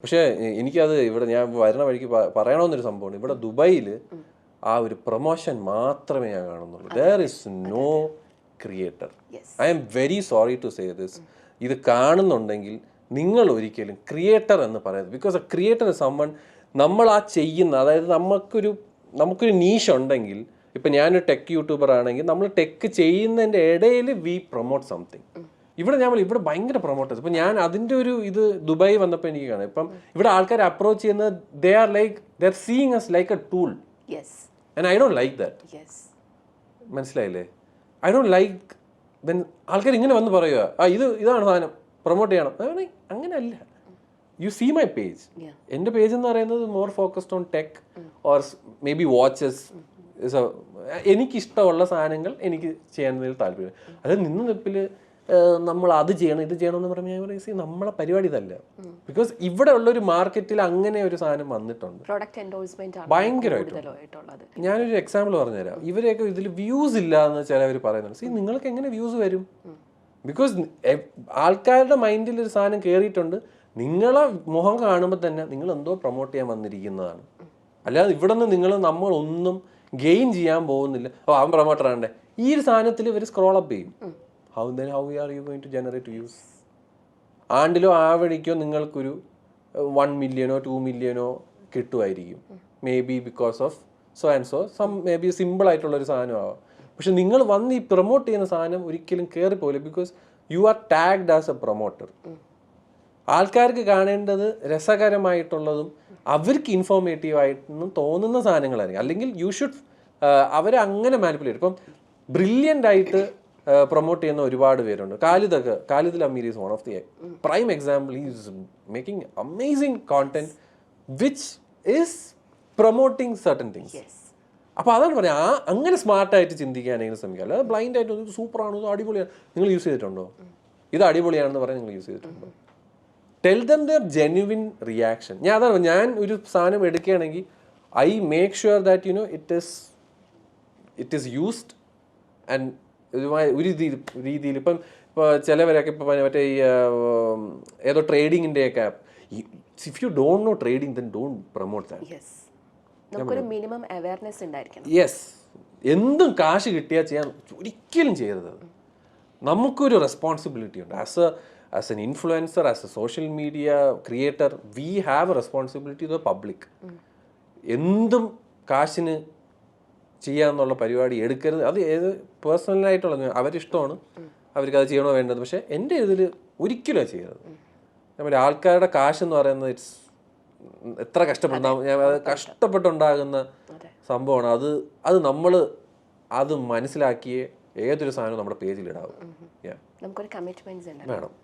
പക്ഷേ എനിക്കത് ഇവിടെ ഞാൻ വരുന്ന വഴിക്ക് പറയണമെന്നൊരു സംഭവമാണ്. ഇവിടെ ദുബായിൽ ആ ഒരു പ്രൊമോഷൻ മാത്രമേ ഞാൻ കാണുന്നുള്ളൂ. There is no creator. I'm very sorry to say this. ഇത് കാണുന്നുണ്ടെങ്കിൽ നിങ്ങൾ ഒരിക്കലും ക്രിയേറ്റർ എന്ന് പറയുന്നത്, ബിക്കോസ് എ ക്രിയേറ്റർ സമ്മൺ നമ്മൾ ആ ചെയ്യുന്ന, അതായത് നമുക്കൊരു നീഷ് ഉണ്ടെങ്കിൽ, ഇപ്പം ഞാനൊരു ടെക് യൂട്യൂബർ ആണെങ്കിൽ നമ്മൾ ടെക് ചെയ്യുന്നതിൻ്റെ ഇടയിൽ വി പ്രൊമോട്ട് സംതിങ്. ഇവിടെ ഭയങ്കര പ്രൊമോട്ടേഴ്സ്. ഇപ്പം ഞാൻ അതിൻ്റെ ഒരു ഇത് ദുബായ് വന്നപ്പോൾ എനിക്ക് കാണാം. ഇപ്പം ഇവിടെ ആൾക്കാർ അപ്രോച്ച് ചെയ്യുന്നത് they are seeing us like a tool. And I don't like that. മനസ്സിലായില്ലേ? ഐ ഡോണ്ട് ലൈക്ക് വെൻ ആൾക്കാർ ഇങ്ങനെ വന്ന് പറയുക, ഇതാണ് സാധനം, പ്രൊമോട്ട് ചെയ്യണം. അങ്ങനെയല്ല. You see my page. എൻ്റെ പേജ് എന്ന് പറയുന്നത് more focused on tech or maybe watches. എനിക്കിഷ്ടമുള്ള സാധനങ്ങൾ എനിക്ക് ചെയ്യുന്നതിൽ താല്പര്യം. അതായത് നിന്ന് നിപ്പിൽ നമ്മൾ അത് ചെയ്യണം ഇത് ചെയ്യണം എന്ന് പറഞ്ഞാൽ ഞാൻ പറയും, നമ്മളെ പരിപാടി ഇതല്ല. ബിക്കോസ് ഇവിടെ ഉള്ളൊരു മാർക്കറ്റിൽ അങ്ങനെ ഒരു സാധനം വന്നിട്ടുണ്ട് ഭയങ്കരമായിട്ട്. ഞാനൊരു എക്സാമ്പിൾ പറഞ്ഞുതരാം. ഇവരെയൊക്കെ ഇതിൽ വ്യൂസ് ഇല്ല എന്ന് ചിലവർ പറയുന്നുണ്ട്. നിങ്ങൾക്ക് എങ്ങനെ വ്യൂസ് വരും? ബിക്കോസ് ആൾക്കാരുടെ മൈൻഡിൽ ഒരു സാധനം കയറിയിട്ടുണ്ട്. നിങ്ങളെ മുഖം കാണുമ്പോൾ തന്നെ നിങ്ങൾ എന്തോ പ്രൊമോട്ട് ചെയ്യാൻ വന്നിരിക്കുന്നതാണ്. അല്ലാതെ ഇവിടെ നിന്ന് നമ്മളൊന്നും ഗെയിൻ ചെയ്യാൻ പോകുന്നില്ല. അവൻ പ്രൊമോട്ടറാണ്ടേ, ഈ ഒരു സാധനത്തിൽ ഇവർ സ്ക്രോൾ അപ്പ് ചെയ്യും. How are you going to generate views? ആണ്ടിലോ ആവണിക്കോ നിങ്ങൾക്കൊരു 1 million 2 million കിട്ടുമായിരിക്കും. May be because of so and so may be simple ആയിട്ടുള്ളൊരു സാധനമാവാം. പക്ഷെ നിങ്ങൾ വന്ന് ഈ പ്രൊമോട്ട് ചെയ്യുന്ന സാധനം ഒരിക്കലും കയറിപ്പോയില്ല. Because you are tagged as a promoter. ആൾക്കാർക്ക് കാണേണ്ടത് രസകരമായിട്ടുള്ളതും അവർക്ക് ഇൻഫോർമേറ്റീവായിട്ടെന്നും തോന്നുന്ന സാധനങ്ങളായിരിക്കും. അല്ലെങ്കിൽ യു ഷുഡ് അവരെ അങ്ങനെ മാനിപ്പുലേറ്റ്. ഇപ്പം ബ്രില്യൻ്റ് ആയിട്ട് പ്രൊമോട്ട് ചെയ്യുന്ന ഒരുപാട് പേരുണ്ട്. Khalid Ameer is one of the prime example. Is making amazing content which is promoting certain things. അപ്പോൾ അതാണ് പറയുക, അങ്ങനെ സ്മാർട്ടായിട്ട് ചിന്തിക്കാനെങ്കിലും ശ്രമിക്കുക. അല്ലാതെ ബ്ലൈൻഡ് ആയിട്ട് ഇത് സൂപ്പറാണ്, ഇത് അടിപൊളിയാണ്. നിങ്ങൾ യൂസ് ചെയ്തിട്ടുണ്ടോ? ഇത് അടിപൊളിയാണെന്ന് പറയാൻ നിങ്ങൾ യൂസ് ചെയ്തിട്ടുണ്ടോ? Tell them their genuine reaction. ഞാൻ ഒരു സാധനം എടുക്കുകയാണെങ്കിൽ I make sure that it is used and ഒരു രീതിയിൽ. ഇപ്പോൾ ചിലവരൊക്കെ ഇപ്പോൾ മറ്റേ ഈ ഏതോ ട്രേഡിങ്ങിൻ്റെ app, if you don't know trading then don't promote that. Yes, എന്തും കാശ് കിട്ടിയാൽ ചെയ്യാൻ ഒരിക്കലും ചെയ്യരുത്. നമുക്കൊരു റെസ്പോൺസിബിലിറ്റി ഉണ്ട്. As an influencer, as a social media creator, we have a responsibility to the public. എന്തും കാശിന് ചെയ്യാന്നുള്ള പരിപാടി എടുക്കരുത്. അത് ഏത് പേഴ്സണലായിട്ടുള്ളത് അവരിഷ്ടമാണ്, അവർക്ക് അത് ചെയ്യണോ വേണ്ടത്. പക്ഷേ എൻ്റെ ഇതിൽ ഒരിക്കലും അത് ചെയ്യരുത്. നമ്മൾ ആൾക്കാരുടെ കാശ് എന്ന് പറയുന്നത് എത്ര കഷ്ടപ്പെട്ടുണ്ടാകുന്ന സംഭവമാണ്. അത് നമ്മൾ അത് മനസ്സിലാക്കിയേ ഏതൊരു സാധനവും നമ്മുടെ പേജിലിടാവും. നമുക്കൊരു കമ്മിറ്റ്മെന്റ്സ് വേണം.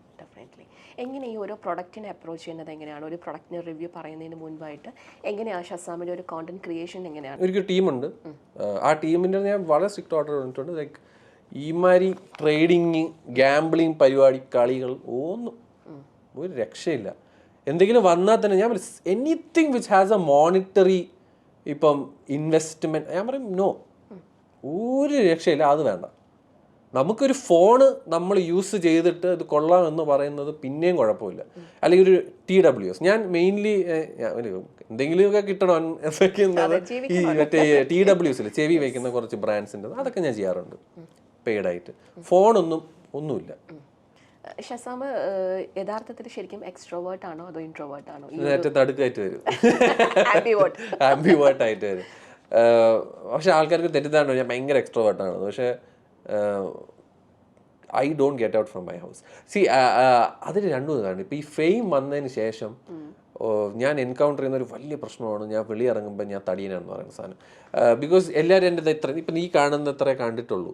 എങ്ങനെ ഈ ഓരോ പ്രൊഡക്റ്റിനെ അപ്രോച്ച് ചെയ്യുന്നത് എങ്ങനെയാണ്? ഒരു പ്രൊഡക്റ്റിന് റിവ്യൂ പറയുന്നതിന് മുൻപായിട്ട് എങ്ങനെയാണ് ഷസാമിൻ്റെ ഒരു കോണ്ടന്റ് ക്രിയേഷൻ എങ്ങനെയാണ്? എനിക്ക് ടീമുണ്ട്. ആ ടീമിൻ്റെ ഞാൻ വളരെ സ്ട്രിക്റ്റ് ഓർഡർ വന്നിട്ടുണ്ട്. ലൈക്ക് ഈമാതിരി ട്രേഡിങ്, ഗാംബ്ലിങ് പരിപാടി, കളികൾ ഒന്നും ഒരു രക്ഷയില്ല. എന്തെങ്കിലും വന്നാൽ തന്നെ ഞാൻ anything which has A monetary, ഇപ്പം ഇൻവെസ്റ്റ്മെൻറ്റ്, ഞാൻ പറയും നോ, ഒരു രക്ഷയില്ല, അത് വേണ്ട. നമുക്കൊരു ഫോണ് നമ്മൾ യൂസ് ചെയ്തിട്ട് ഇത് കൊള്ളാം എന്ന് പറയുന്നത് പിന്നെയും കുഴപ്പമില്ല. അല്ലെങ്കിൽ ഒരു TWS, ഞാൻ മെയിൻലി എന്തെങ്കിലുമൊക്കെ കിട്ടണം വെക്കുന്നത് ഈ മറ്റേ TWSിൽ ചെവി വയ്ക്കുന്ന കുറച്ച് ബ്രാൻഡ്സിൻ്റെ അതൊക്കെ ഞാൻ ചെയ്യാറുണ്ട് പെയ്ഡായിട്ട്. ഒന്നുമില്ല. ഷസാം യഥാർത്ഥത്തിൽ ശരിക്കും എക്സ്ട്രോവേർട്ട് ആണോ അതോ ഇൻട്രോവേർട്ട് ആണോ? ഏറ്റവും തടുക്കായിട്ട് വരും, ആംബിവേർട്ടായിട്ട് വരും. പക്ഷെ ആൾക്കാർക്ക് തെറ്റിദ്ധാരണ ഞാൻ ഭയങ്കര എക്സ്ട്രോവേർട്ടാണ്. പക്ഷേ I don't get out from my house. അതിന് രണ്ടും ഇതാണ്. ഇപ്പോൾ ഈ ഫെയിം വന്നതിന് ശേഷം ഞാൻ എൻകൗണ്ടർ ചെയ്യുന്ന ഒരു വലിയ പ്രശ്നമാണ്, ഞാൻ വെളിയിറങ്ങുമ്പോൾ ഞാൻ തടിയനാണെന്ന് പറയുന്ന സാധനം. ബിക്കോസ് എല്ലാവരും എൻ്റെ ഇപ്പം നീ കാണുന്ന എത്ര കണ്ടിട്ടുള്ളൂ.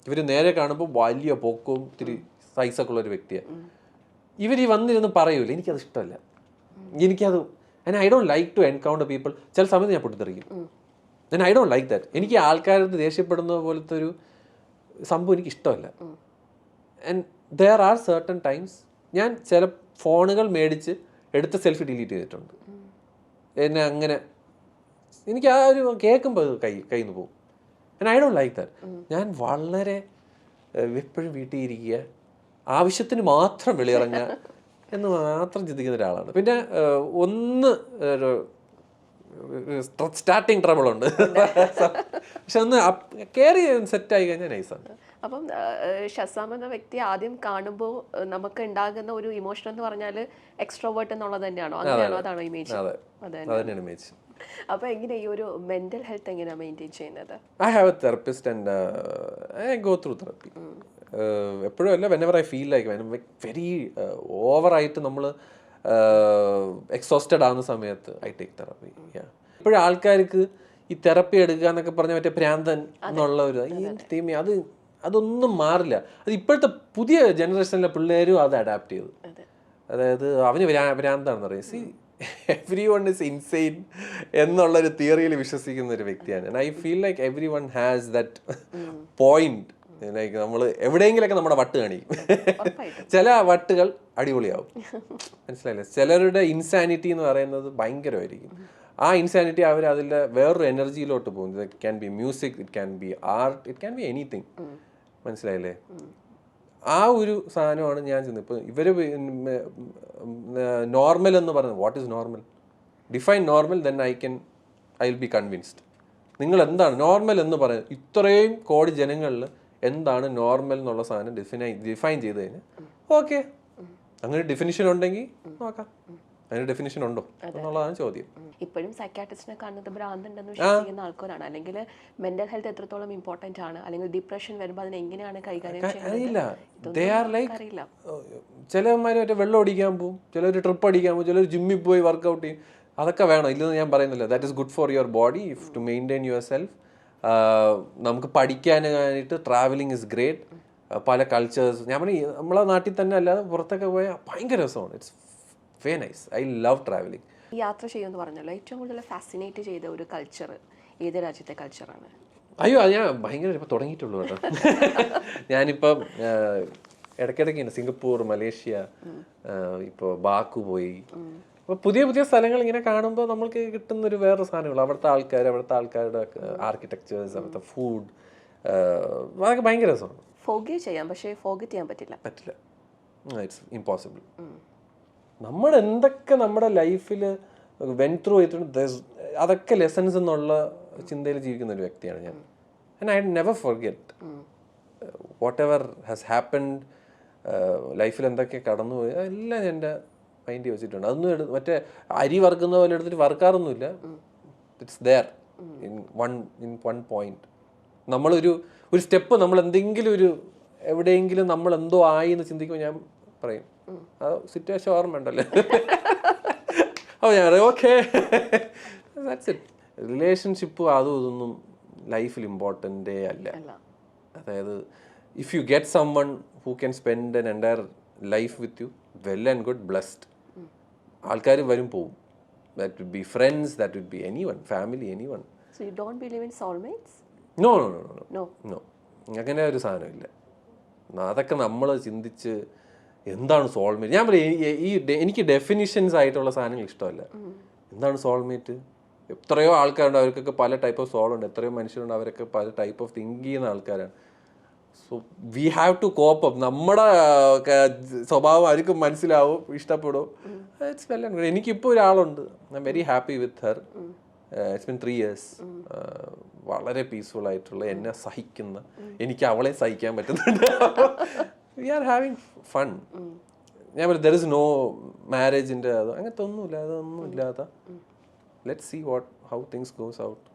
ഇവർ നേരെ കാണുമ്പോൾ വലിയ പൊക്കവും ഇത്തിരി സൈസൊക്കെ ഉള്ളൊരു വ്യക്തിയാണ്. ഇവർ ഈ വന്നിരുന്ന് പറയൂല, എനിക്കത് ഇഷ്ടമല്ല. And I don't like to encounter people. ചില സമയത്ത് ഞാൻ പൊട്ടിത്തെറിക്കും. I don't like that. എനിക്ക് ആൾക്കാരടുത്ത് ദേഷ്യപ്പെടുന്ന പോലത്തെ ഒരു സംഭവം എനിക്ക് ഇഷ്ടമല്ല. And there are certain times ഞാൻ ചില ഫോണുകൾ മേടിച്ച് എടുത്ത സെൽഫി ഡിലീറ്റ് ചെയ്തിട്ടുണ്ട്. എന്നെ അങ്ങനെ എനിക്ക് ആ ഒരു കേൾക്കുമ്പോൾ കയ്യിൽ നിന്ന് പോകും. And I don't like that. ഞാൻ വളരെ എപ്പോഴും വീട്ടിൽ ഇരിക്കുക, ആവശ്യത്തിന് മാത്രം വെളിയിറങ്ങുക. എന്ന് മാത്രം ചിന്തിക്കുന്ന ഒരാളാണ്. പിന്നെ ഒന്ന് ഒരു സ്റ്റാർട്ടിങ് ട്രബിൾ ഉണ്ട്, പക്ഷെ ഒന്ന് കെയർ ചെയ്യാൻ സെറ്റായി കഴിഞ്ഞാൽ നൈസാണ്. അപ്പം ഷസാം എന്ന വ്യക്തി ആദ്യം കാണുമ്പോൾ നമുക്ക് ഉണ്ടാകുന്ന ഒരു ഇമോഷൻ എന്ന് പറഞ്ഞാൽ എക്സ്ട്രോവേർട്ട് എന്നുള്ളത് തന്നെയാണോ? അങ്ങനെയാണോ? അതാണോ ഇമേജ്? അതന്നെയാണ് ഇമേജ്. അപ്പോൾ എങ്ങനെ ഈ ഒരു മെന്റൽ ഹെൽത്ത് എങ്ങനെയാണ് മെയിൻറ്റെയിൻ ചെയ്യുന്നത്? I have a therapist and I go through therapy. എപ്പോഴും അല്ല, whenever I feel like very ഓവറായിട്ട് നമ്മൾ എക്സോസ്റ്റഡ് ആവുന്ന സമയത്ത് ഐ ടേക്ക് തെറപ്പി. ഇപ്പോഴും ആൾക്കാർക്ക് ഈ തെറപ്പി എടുക്കുക എന്നൊക്കെ പറഞ്ഞാൽ മറ്റേ ഭ്രാന്തൻ എന്നുള്ള ഒരു തീം, അതൊന്നും മാറില്ല. അത് ഇപ്പോഴത്തെ പുതിയ ജനറേഷനിലെ പിള്ളേരും അത് അഡാപ്റ്റ് ചെയ്തു. അതായത് അവന് ഭ്രാന്താണെന്ന് പറയും. C, every one is insane എന്നുള്ളൊരു തിയറിയിൽ വിശ്വസിക്കുന്ന ഒരു വ്യക്തിയാണ്. And I feel like every one has that point. Like നമ്മൾ എവിടെയെങ്കിലൊക്കെ നമ്മുടെ വട്ട് കാണിക്കും. ചില വട്ടുകൾ അടിപൊളിയാവും, മനസ്സിലായില്ലേ? ചിലരുടെ ഇൻസാനിറ്റി എന്ന് പറയുന്നത് ഭയങ്കരമായിരിക്കും. ആ ഇൻസാനിറ്റി അവർ അതിൻ്റെ വേറൊരു എനർജിയിലോട്ട് പോകും. It can be music, it can be art, it can be anything, മനസ്സിലായില്ലേ? ആ ഒരു സാധനമാണ് ഞാൻ ചെയ്യുന്നത്. ഇപ്പോൾ ഇവർ നോർമൽ എന്ന് പറയുന്നത്, what is normal? Define normal, then I will be convinced. നിങ്ങൾ എന്താണ് നോർമൽ എന്ന് പറയുന്നത്? ഇത്രയും കോടി ജനങ്ങളിൽ എന്താണ് നോർമൽ എന്നുള്ള സാധനം ഡിഫൈൻ ചെയ്ത് കഴിഞ്ഞാൽ ഓക്കെ, അങ്ങനെ ഡെഫിനിഷൻ ഉണ്ടെങ്കിൽ നോക്കാം. അതിന് ഡെഫിനിഷൻ ഉണ്ടോ എന്നുള്ളതാണ് ചോദ്യം. ഇപ്പോഴും സൈക്കാട്രിസ്റ്റിനെ കാണുന്നത് ഭ്രാന്തുണ്ടെന്ന് വിശ്വസിക്കുന്ന ആൾക്കാരാണ്. അല്ലെങ്കിൽ മെന്റൽ ഹെൽത്ത് എത്രത്തോളം ഇമ്പോർട്ടന്റ് ആണ്, അല്ലെങ്കിൽ ഡിപ്രഷൻ വരുമ്പോൾ അതിനെ എങ്ങനെയാണ് കൈകാര്യം ചെയ്യുന്നത്? ചിലന്മാർ മറ്റേ വെള്ളം അടിക്കാൻ പോകും, ചിലർ ട്രിപ്പ് അടിക്കാൻ പോകും, ചിലർ ജിമ്മിൽ പോയി വർക്കൗട്ട് ചെയ്യും. അതൊക്കെ വേണം, ഇല്ലെന്ന് ഞാൻ പറയുന്നില്ല. That is good for your body if to maintain your self. നമുക്ക് പഠിക്കാനായിട്ട് ട്രാവലിംഗ് ഇസ് ഗ്രേറ്റ്. പല കൾച്ചേഴ്സ്, ഞാൻ പറഞ്ഞു നമ്മളെ നാട്ടിൽ തന്നെ അല്ലാതെ പുറത്തൊക്കെ പോയാൽ ഭയങ്കര രസമാണ്. It's very nice. I love travelling. യാത്ര ചെയ്യുമെന്ന് പറഞ്ഞല്ലോ, ഏറ്റവും കൂടുതൽ ഫാസിനേറ്റ് ചെയ്ത ഒരു കൾച്ചർ ഏത് രാജ്യത്തെ കൾച്ചറാണ്? അയ്യോ, അത് ഞാൻ ഭയങ്കര ഇപ്പം തുടങ്ങിയിട്ടുള്ളൂ കേട്ടോ. ഞാനിപ്പം ഇടയ്ക്കിടയ്ക്ക് സിംഗപ്പൂർ, മലേഷ്യ, ഇപ്പോൾ ബാക്കു പോയി. അപ്പോൾ പുതിയ പുതിയ സ്ഥലങ്ങൾ ഇങ്ങനെ കാണുമ്പോൾ നമ്മൾക്ക് കിട്ടുന്നൊരു വേറൊരു സാധനങ്ങൾ, അവിടുത്തെ ആൾക്കാരുടെ ആർക്കിടെക്ചേഴ്സ്, അവിടുത്തെ ഫുഡ്, അതൊക്കെ ഭയങ്കര രസമാണ്. ഫോർഗീവ് ചെയ്യാം, പക്ഷേ ഫോർഗെറ്റ് ചെയ്യാൻ പറ്റില്ല. It's impossible. നമ്മൾ എന്തൊക്കെ നമ്മുടെ ലൈഫിൽ വെൻ ത്രൂ ചെയ്തിട്ടുണ്ട്, അതൊക്കെ ലെസൺസ് എന്നുള്ള ചിന്തയിൽ ജീവിക്കുന്ന ഒരു വ്യക്തിയാണ് ഞാൻ. And I never forget what ever has happened. ലൈഫിൽ എന്തൊക്കെ കടന്നുപോയി എല്ലാം എൻ്റെ മൈൻഡിൽ വെച്ചിട്ടുണ്ട്. അതൊന്നും മറ്റേ അരി വറുക്കുന്ന പോലെ എടുത്തിട്ട് വറുക്കാറൊന്നുമില്ല. It's there in one point. നമ്മളൊരു സ്റ്റെപ്പ്, നമ്മൾ എന്തെങ്കിലും എവിടെയെങ്കിലും നമ്മൾ എന്തോ ആയി എന്ന് ചിന്തിക്കുമ്പോൾ ഞാൻ പറയും ആ സിറ്റുവേഷൻ ഓർമ്മ ഉണ്ടല്ലോ. അപ്പോൾ ഞാൻ പറയും ഓക്കെ, ദാറ്റ്സ് ഇറ്റ്. റിലേഷൻഷിപ്പ് അതും ഇതൊന്നും ലൈഫിൽ ഇമ്പോർട്ടൻ്റേ അല്ല. അതായത് if you get someone who can spend എൻ entire life with you, well and good, blessed. ആൾക്കാർ വരും പോവും. That would be friends, that would be anyone, family, anyone. So you don't believe in soulmates? No. അങ്ങനെ ഒരു സാധനമില്ല. അതൊക്കെ നമ്മൾ ചിന്തിച്ച് എന്താണ് സോൾമേറ്റ്. ഞാൻ പറയും എനിക്ക് ഡെഫിനിഷൻസ് ആയിട്ടുള്ള സാധനങ്ങൾ ഇഷ്ടമല്ല. എന്താണ് സോൾമേറ്റ്? എത്രയോ ആൾക്കാരുണ്ട്, അവർക്കൊക്കെ പല ടൈപ്പ് ഓഫ് സോൾ ഉണ്ട്. എത്രയോ മനുഷ്യരുണ്ട്, അവരൊക്കെ പല ടൈപ്പ് ഓഫ് തിങ്ക് ചെയ്യുന്ന ആൾക്കാരാണ്. So we have to cope up. നമ്മുടെ സ്വഭാവം അവർക്ക് മനസ്സിലാവും, ഇഷ്ടപ്പെടും. It's well and good. എനിക്കിപ്പോൾ ഒരാളുണ്ട്, I'm very happy with her. It's been 3 years. വളരെ പീസ്ഫുൾ ആയിട്ടുള്ള, എന്നെ സഹിക്കുന്ന, എനിക്ക് അവളെ സഹിക്കാൻ പറ്റുന്നുണ്ട്. We are having fun. ഞാൻ പറയും ദർ ഇസ് നോ മാരേജിൻ്റെ അത് അങ്ങനത്തെ ഒന്നുമില്ല. അതൊന്നും ഇല്ലാത്ത let's see how things goes out.